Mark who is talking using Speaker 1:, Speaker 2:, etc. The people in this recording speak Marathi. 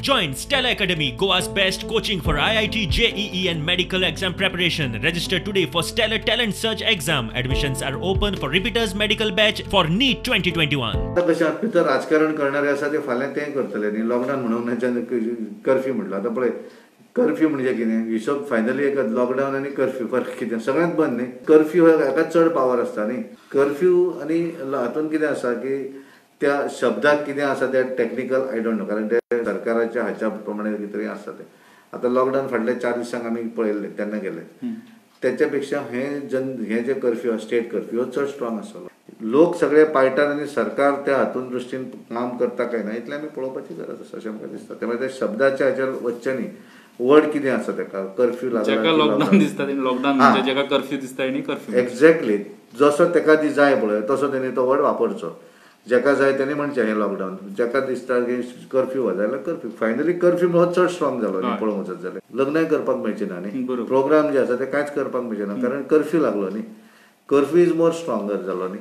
Speaker 1: Join Stella Academy, Goa's best coaching for IIT, JEE and medical exam preparation. Register today for Stellar Talent Search exam. Admissions are open for repeaters medical batch for NEET 2021.
Speaker 2: आता कशें आसा भितर राजकारण करणारे आसा ते फाल्यां तें करतले न्ही. लॉकडावन म्हणून कर्फ्यू म्हटलं आता पळय कर्फ्यू म्हणजे कितें हिशोब फायनली एक लॉकडावन आनी कर्फ्यू फरक कितें सगळ्यांत बंद न्ही. कर्फ्यू हाका चड पावर आसता न्ही. कर्फ्यू आनी हातूंत कितें आसा की त्या शब्दाक कितें आसा ते टेक्निकल आय डोंट नो कारण ते सरकाराच्या हाच्या प्रमाणे कितें तरी आसता ते. आता लॉकडावन फाटल्या 4 दिसांक आमी पळयल्ले तेन्ना गेले त्याच्या पेक्षा हे जे कर्फ्यू स्टेट कर्फ्यू हो चड स्ट्रॉंग आसलो. लोक सगळे पायटान आनी सरकार त्या हातून दृश्टीन काम करता काय ना इतलें आमी पळोवपाची गरज आसा अशें म्हाका दिसता. त्यामुळे त्या शब्दाच्या हाचेर वचचें न्ही. वर्ड कितें आसा तेका कर्फ्यू
Speaker 3: लागला लॉकडावन दिसता लॉकडावन म्हणजे जेका कर्फ्यू दिसता आनी कर्फ्यू
Speaker 2: एक्झॅक्टली जसो तेका जाय पळय तसो तेणी तो वर्ड वापरचो. जेका जाय तेणी म्हणचें हें लॉकडावन जेका दिसता की कर्फ्यू जाल्यार कर्फ्यू. फायनली कर्फ्यू हो चड स्ट्रॉंग जालो न्ही पळोवंक वचत जाल्यार. लग्नय करपाक मेळचें ना न्ही. प्रोग्राम जे आसा ते कांयच करपाक मेळचें ना कारण कर्फ्यू लागलो न्ही. कर्फ्यू इज मोर स्ट्रॉंगर जालो न्ही.